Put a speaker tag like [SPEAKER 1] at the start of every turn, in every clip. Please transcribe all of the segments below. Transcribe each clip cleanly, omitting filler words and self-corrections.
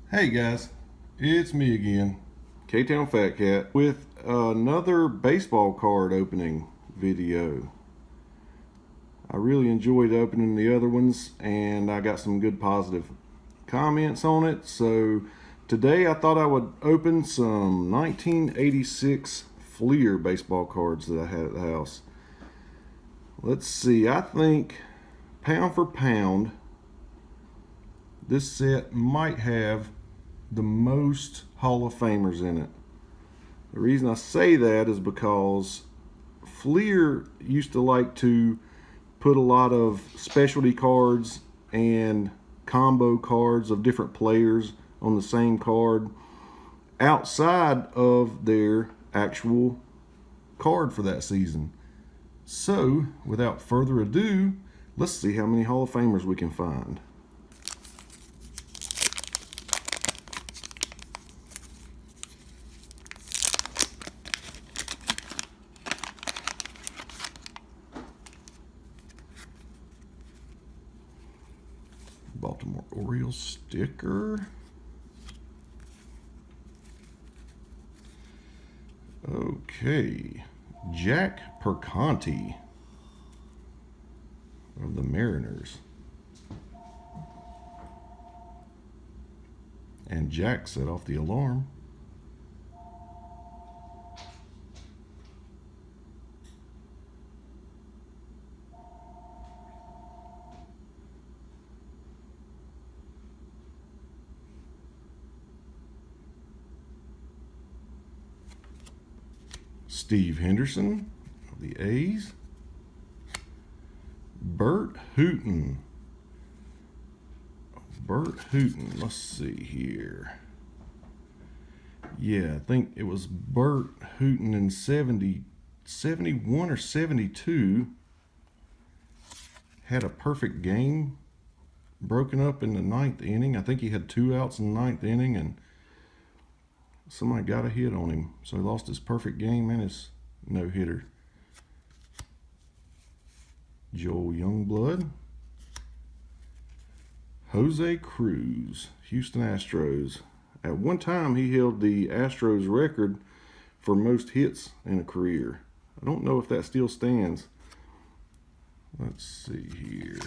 [SPEAKER 1] Hey guys, it's me again, K-Town Fat Cat, with another baseball card opening video. I really enjoyed opening the other ones and I got some good positive comments on it. So today I thought I would open some 1986 Fleer baseball cards that I had at the house. Let's see, I think pound for pound, this set might have the most Hall of Famers in it. The reason I say that is because Fleer used to like to put a lot of specialty cards and combo cards of different players on the same card outside of their actual card for that season. So, without further ado, let's see how many Hall of Famers we can find. Baltimore Orioles sticker. Okay, Jack Perconti of the Mariners. And Jack set off the alarm. Steve Henderson of the A's. Burt Hooten. Let's see here. Yeah, I think it was Burt Hooten in 71 or 72. Had a perfect game, broken up in the ninth inning. I think he had 2 outs in the ninth inning, and somebody got a hit on him, so he lost his perfect game and his no-hitter. Joel Youngblood. Jose Cruz, Houston Astros. At one time, he held the Astros record for most hits in a career. I don't know if that still stands. Let's see here.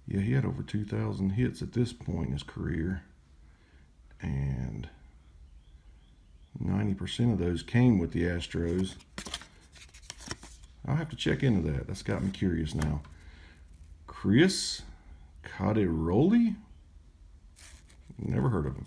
[SPEAKER 1] Yeah, he had over 2,000 hits at this point in his career. And 90% of those came with the Astros. I'll have to check into that. That's got me curious now. Chris Cotter, never heard of him.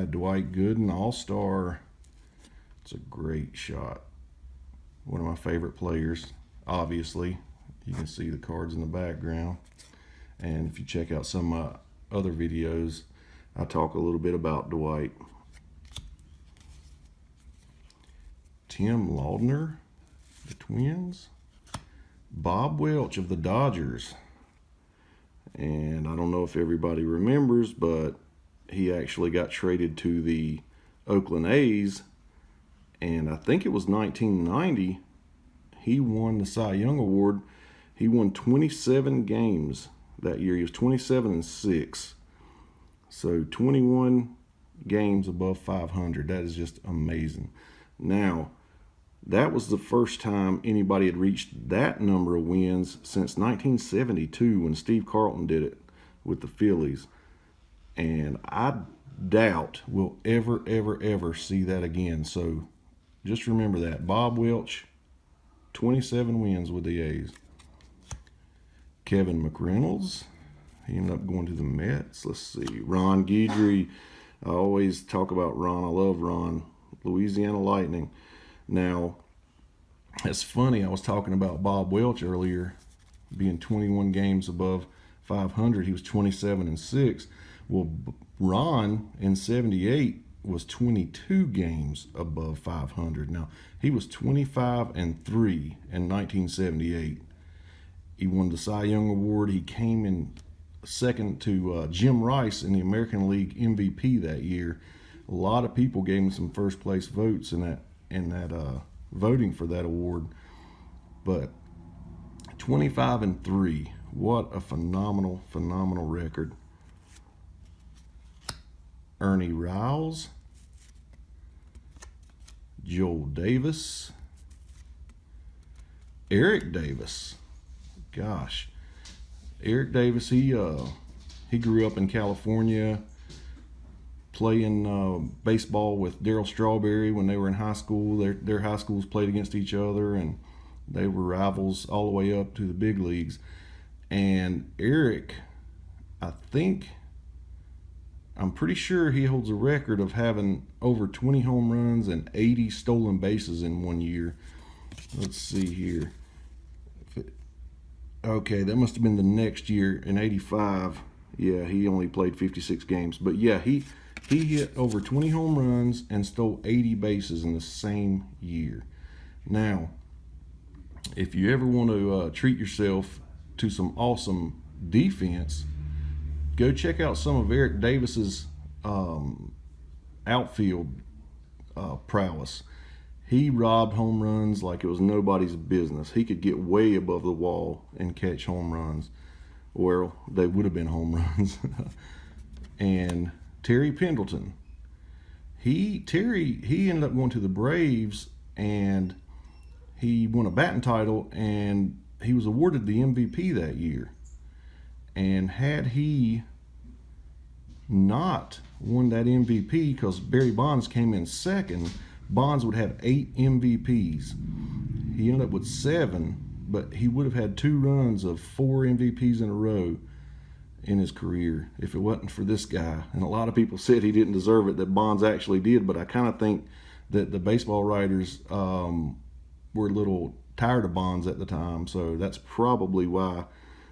[SPEAKER 1] Dwight Gooden, All-Star. It's a great shot. One of my favorite players, obviously. You can see the cards in the background. And if you check out some of my other videos, I talk a little bit about Dwight. Tim Laudner, the Twins. Bob Welch of the Dodgers. And I don't know if everybody remembers, but he actually got traded to the Oakland A's. And I think it was 1990, he won the Cy Young Award. He won 27 games that year. He was 27-6. So 21 games above 500. That is just amazing. Now, that was the first time anybody had reached that number of wins since 1972 when Steve Carlton did it with the Phillies. And I doubt we'll ever see that again. So just remember that. Bob Welch, 27 wins with the A's. Kevin McReynolds, he ended up going to the Mets. Let's see. Ron Guidry. I always talk about Ron. I love Ron. Louisiana Lightning. Now, it's funny. I was talking about Bob Welch earlier being 21 games above 500. He was 27-6. Well, Ron in 78 was 22 games above 500. Now, he was 25-3 in 1978. He won the Cy Young Award. He came in second to Jim Rice in the American League MVP that year. A lot of people gave him some first place votes in that voting for that award. But 25-3 What a phenomenal, phenomenal record. Ernie Riles, Joel Davis, Eric Davis. Gosh, Eric Davis, he grew up in California playing baseball with Darryl Strawberry when they were in high school. Their high schools played against each other, and they were rivals all the way up to the big leagues. And Eric, I'm pretty sure he holds a record of having over 20 home runs and 80 stolen bases in one year. Let's see here. Okay, that must have been the next year in '85. Yeah, he only played 56 games. But yeah, he hit over 20 home runs and stole 80 bases in the same year. Now, if you ever want to treat yourself to some awesome defense, go check out some of Eric Davis's outfield prowess. He robbed home runs like it was nobody's business. He could get way above the wall and catch home runs. Well, they would have been home runs. And Terry Pendleton. Terry ended up going to the Braves, and he won a batting title, and he was awarded the MVP that year. And had he not won that MVP, because Barry Bonds came in second, Bonds would have 8 MVPs. He ended up with 7, but he would have had 2 runs of 4 MVPs in a row in his career if it wasn't for this guy. And a lot of people said he didn't deserve it, that Bonds actually did, but I kind of think that the baseball writers were a little tired of Bonds at the time, so that's probably why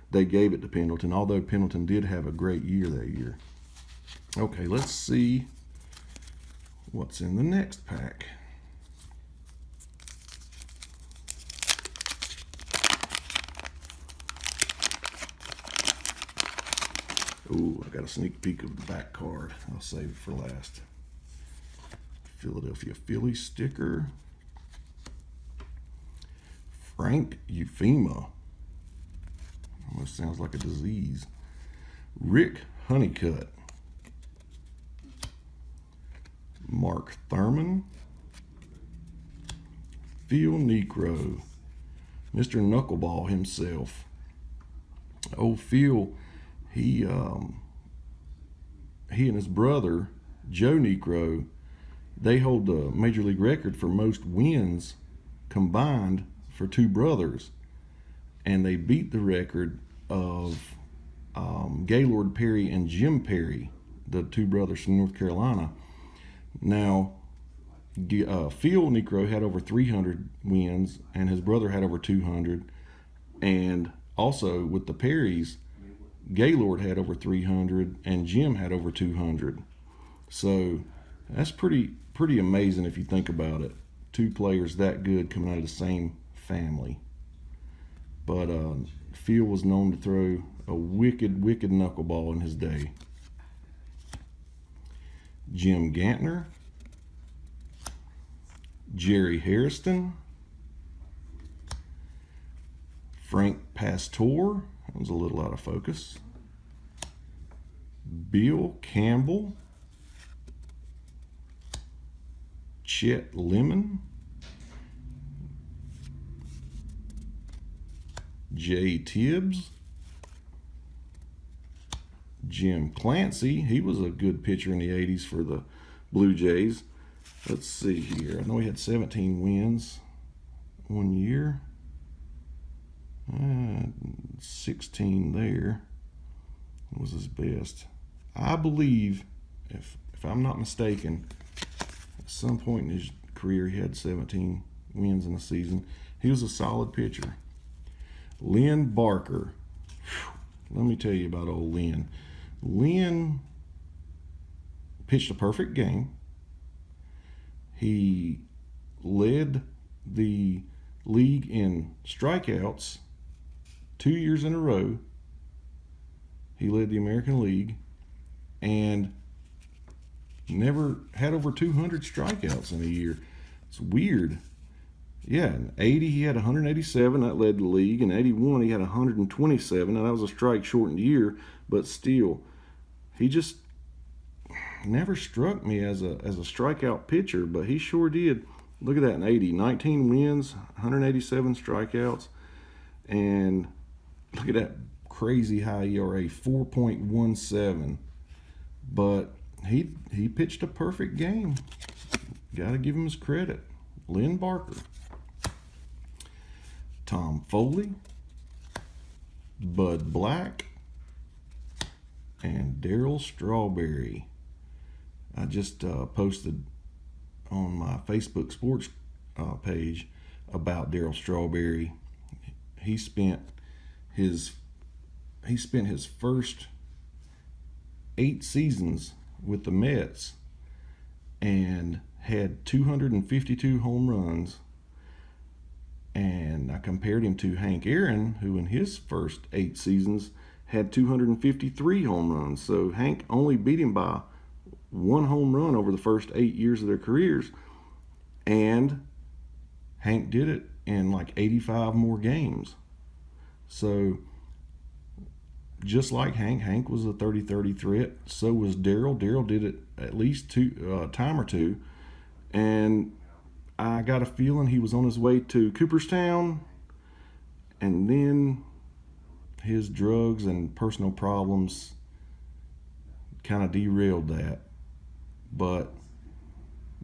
[SPEAKER 1] they gave it to Pendleton, although Pendleton did have a great year that year. Okay, let's see what's in the next pack. Ooh, I got a sneak peek of the back card. I'll save it for last. Philadelphia Phillies sticker. Frank Euphema. Almost sounds like a disease. Rick Honeycutt. Mark Thurman. Phil Necro. Mr. Knuckleball himself. Oh, Phil, he and his brother, Joe Necro, they hold the Major League record for most wins combined for 2 brothers. And they beat the record of Gaylord Perry and Jim Perry, the 2 brothers from North Carolina. Now, Phil Necro had over 300 wins, and his brother had over 200. And also with the Perrys, Gaylord had over 300, and Jim had over 200. So that's pretty amazing if you think about it. 2 players that good coming out of the same family. But Phil was known to throw a wicked knuckleball in his day. Jim Gantner, Jerry Hairston, Frank Pastor, that was a little out of focus, Bill Campbell, Chet Lemon, Jay Tibbs, Jim Clancy. He was a good pitcher in the 80s for the Blue Jays. Let's see here. I know he had 17 wins one year. 16 there was his best. I believe, if I'm not mistaken, at some point in his career he had 17 wins in a season. He was a solid pitcher. Lynn Barker. Let me tell you about old Lynn. Lynn pitched a perfect game. He led the league in strikeouts 2 years in a row. He led the American League and never had over 200 strikeouts in a year. It's weird. Yeah, in 80 he had 187, that led the league. In 81 he had 127. Now that was a strike shortened year, but still, he just never struck me as a strikeout pitcher, but he sure did. Look at that in 80, 19 wins, 187 strikeouts, and look at that crazy high ERA, 4.17. But he pitched a perfect game. Got to give him his credit. Lynn Barker, Tom Foley, Bud Black, and Darryl Strawberry. I just posted on my Facebook sports page about Darryl Strawberry. He spent his first 8 seasons with the Mets and had 252 home runs. And I compared him to Hank Aaron, who in his first 8 seasons had 253 home runs. So Hank only beat him by 1 home run over the first 8 years of their careers. And Hank did it in like 85 more games. So just like Hank was a 30-30 threat. So was Darryl. Darryl did it at least a time or two. And I got a feeling he was on his way to Cooperstown, and then his drugs and personal problems kind of derailed that. But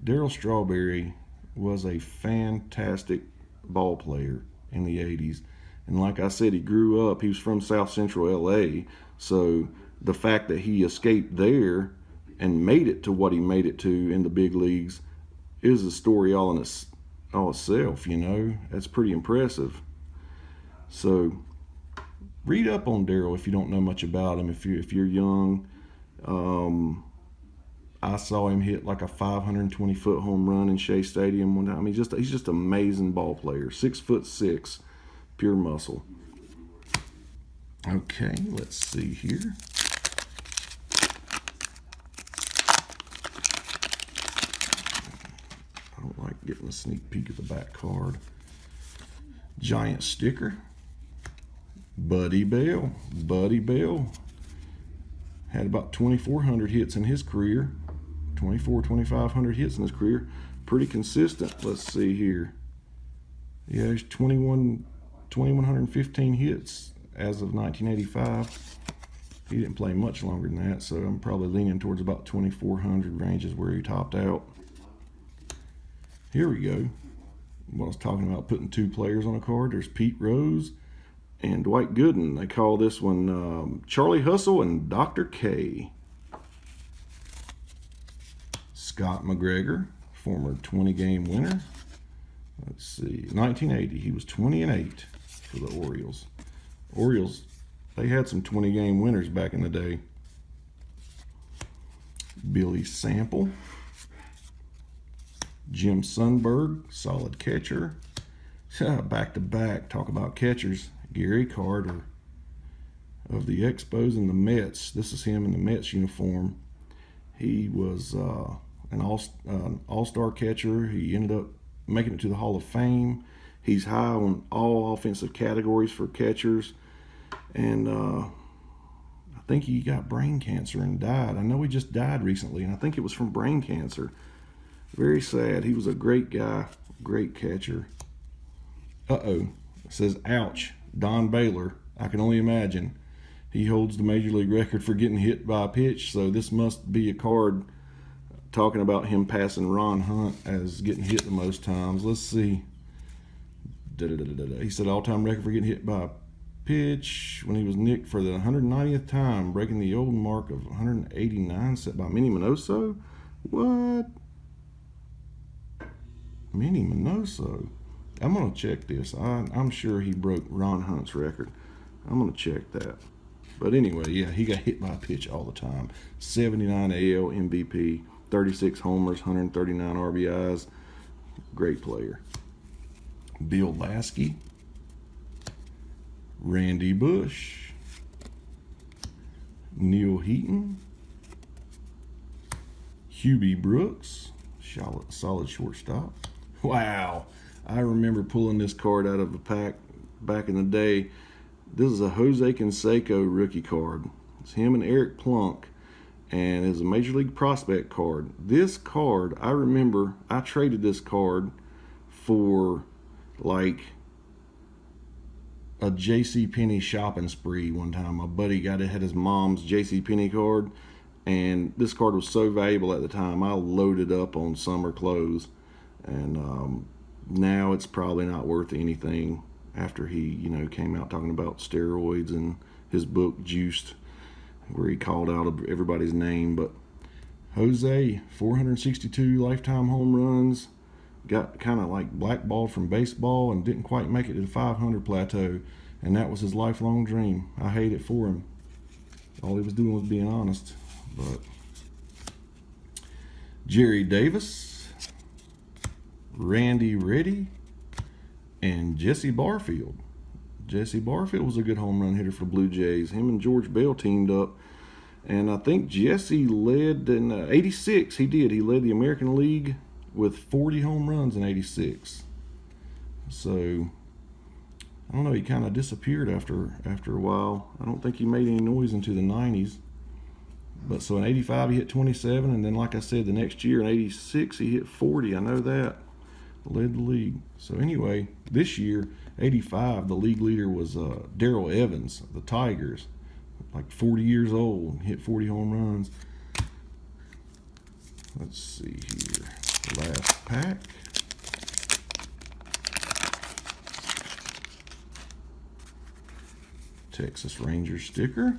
[SPEAKER 1] Darryl Strawberry was a fantastic ball player in the 80s. And like I said, he grew up, he was from South Central LA, so the fact that he escaped there and made it to what he made it to in the big leagues is a story all itself, you know. That's pretty impressive. So read up on Darryl if you don't know much about him. If you're young, I saw him hit like a 520-foot home run in Shea Stadium one time. He's just an amazing ball player. 6'6", pure muscle. Okay, let's see here. I don't like getting a sneak peek at the back card. Giant sticker. Buddy Bell. Buddy Bell had about 2,400 hits in his career. 2,500 hits in his career. Pretty consistent. Let's see here. Yeah, there's 2,115 hits as of 1985. He didn't play much longer than that, so I'm probably leaning towards about 2,400 ranges where he topped out. Here we go. What I was talking about, putting 2 players on a card. There's Pete Rose and Dwight Gooden. They call this one Charlie Hustle and Dr. K. Scott McGregor, former 20-game winner. Let's see, 1980, he was 20-8 for the Orioles. Orioles, they had some 20-game winners back in the day. Billy Sample. Jim Sundberg, solid catcher. Back-to-back, talk about catchers. Gary Carter of the Expos and the Mets. This is him in the Mets uniform. He was an all-star catcher. He ended up making it to the Hall of Fame. He's high on all offensive categories for catchers. And I think he got brain cancer and died. I know he just died recently, and I think it was from brain cancer. Very sad. He was a great guy, great catcher. It says, ouch, Don Baylor. I can only imagine. He holds the Major League record for getting hit by a pitch, so this must be a card talking about him passing Ron Hunt as getting hit the most times. Let's see. He said all-time record for getting hit by a pitch when he was nicked for the 190th time, breaking the old mark of 189 set by Minnie Minoso. What? Minnie Minoso. I'm going to check this. I'm sure he broke Ron Hunt's record. I'm going to check that. But anyway, yeah, he got hit by a pitch all the time. 79 AL MVP, 36 homers, 139 RBIs. Great player. Bill Lasky. Randy Bush. Neil Heaton. Hubie Brooks. Solid shortstop. Wow. I remember pulling this card out of a pack back in the day. This is a Jose Canseco rookie card. It's him and Eric Plunk, and it's a Major League Prospect card. This card, I remember I traded this card for like a JCPenney shopping spree one time. My buddy had his mom's JCPenney card, and this card was so valuable at the time, I loaded up on summer clothes. And now it's probably not worth anything after he, came out talking about steroids and his book Juiced, where he called out everybody's name. But Jose, 462 lifetime home runs, got kind of like blackballed from baseball and didn't quite make it to the 500 plateau, and that was his lifelong dream. I hate it for him. All he was doing was being honest. But Jerry Davis, Randy Reddy, and Jesse Barfield. Jesse Barfield was a good home run hitter for Blue Jays. Him and George Bell teamed up, and I think Jesse led in 86. He did. He led the American League with 40 home runs in 86. So I don't know, he kind of disappeared after a while. I don't think he made any noise into the 90s. But so in 85 he hit 27, and then like I said, the next year in 86 he hit 40. I know that. Led the league. So anyway, this year, 85, the league leader was Darryl Evans, the Tigers, like 40 years old, hit 40 home runs. Let's see here. Last pack. Texas Rangers sticker.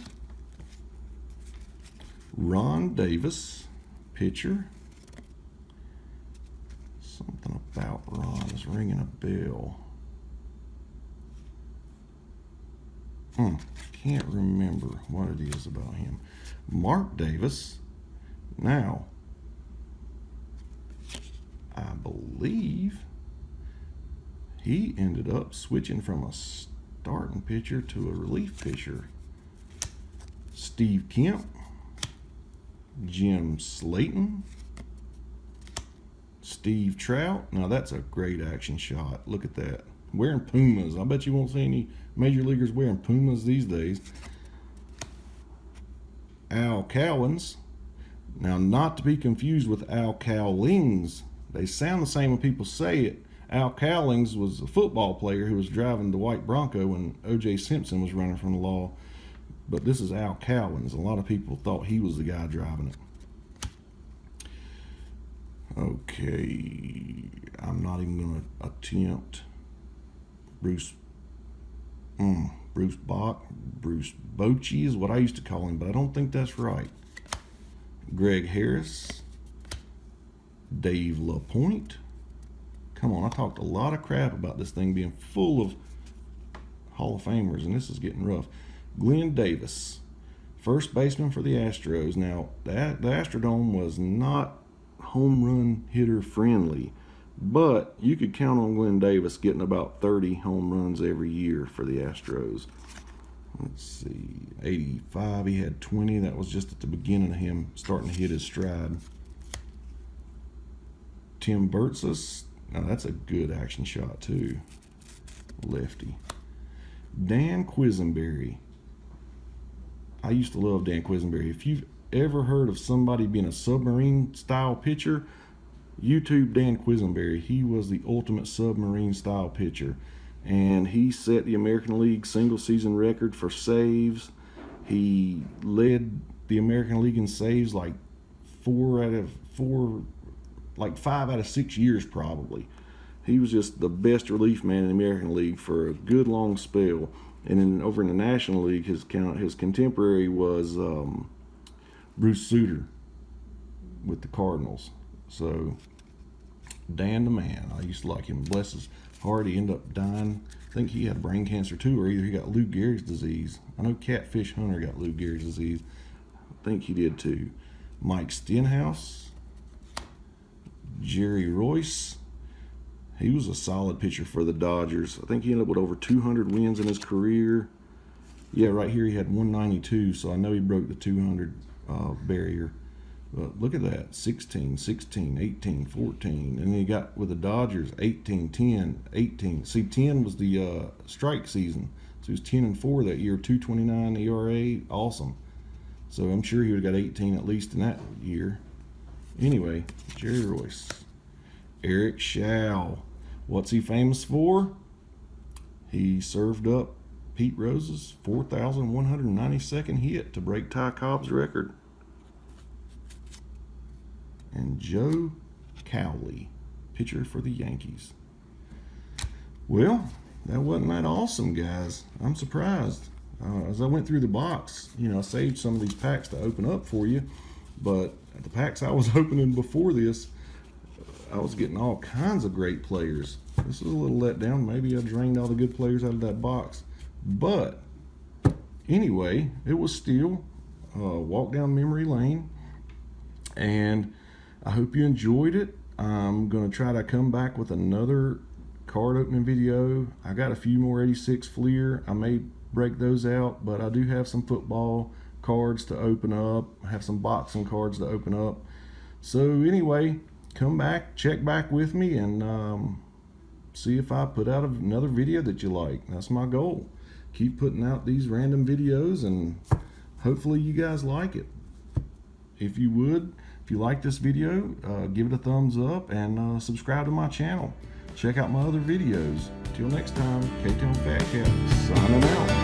[SPEAKER 1] Ron Davis, pitcher. Something about Ron is ringing a bell. Can't remember what it is about him. Mark Davis. Now, I believe he ended up switching from a starting pitcher to a relief pitcher. Steve Kemp, Jim Slayton, Steve Trout. Now that's a great action shot. Look at that. Wearing Pumas. I bet you won't see any major leaguers wearing Pumas these days. Al Cowens. Now, not to be confused with Al Cowlings. They sound the same when people say it. Al Cowlings was a football player who was driving the white Bronco when O.J. Simpson was running from the law. But this is Al Cowens. A lot of people thought he was the guy driving it. Okay, I'm not even going to attempt Bruce Bach. Bruce Bochy is what I used to call him, but I don't think that's right. Greg Harris, Dave LaPointe. Come on, I talked a lot of crap about this thing being full of Hall of Famers, and this is getting rough. Glenn Davis, first baseman for the Astros. Now, the Astrodome was not home run hitter friendly, but you could count on Glenn Davis getting about 30 home runs every year for the Astros. Let's see, 85 he had 20. That was just at the beginning of him starting to hit his stride. Tim Burtsus. Now that's a good action shot too. Lefty. Dan Quisenberry. I used to love Dan Quisenberry. If you've ever heard of somebody being a submarine style pitcher, YouTube Dan Quisenberry. He was the ultimate submarine style pitcher, and he set the American League single season record for saves. He led the American League in saves like 5 out of 6 years probably. He was just the best relief man in the American League for a good long spell. And then over in the National League, his contemporary was Bruce Sutter with the Cardinals. So Dan the man, I used to like him. Bless his heart, he ended up dying. I think he had brain cancer too, or either he got Lou Gehrig's disease. I know Catfish Hunter got Lou Gehrig's disease. I think he did too. Mike Stenhouse, Jerry Royce. He was a solid pitcher for the Dodgers. I think he ended up with over 200 wins in his career. Yeah, right here he had 192, so I know he broke the 200 barrier. But look at that, 16, 16, 18, 14. And then you got with the Dodgers, 18, 10, 18. See, 10 was the strike season. So he was 10-4 that year, 2.29 ERA, awesome. So I'm sure he would have got 18 at least in that year. Anyway, Jerry Royce. Eric Schau. What's he famous for? He served up Pete Rose's 4,192nd hit to break Ty Cobb's record. And Joe Cowley, pitcher for the Yankees. Well, that wasn't that awesome, guys. I'm surprised. As I went through the box, I saved some of these packs to open up for you, but the packs I was opening before this, I was getting all kinds of great players. This was a little letdown. Maybe I drained all the good players out of that box. But anyway, it was still a walk down memory lane, and I hope you enjoyed it. I'm going to try to come back with another card opening video. I got a few more 86 Fleer. I may break those out, but I do have some football cards to open up. I have some boxing cards to open up. So anyway, come back, check back with me, and see if I put out another video that you like. That's my goal. Keep putting out these random videos, and hopefully you guys like it. If you like this video, give it a thumbs up and subscribe to my channel. Check out my other videos. Till next time, K-Town Fat Cat signing out.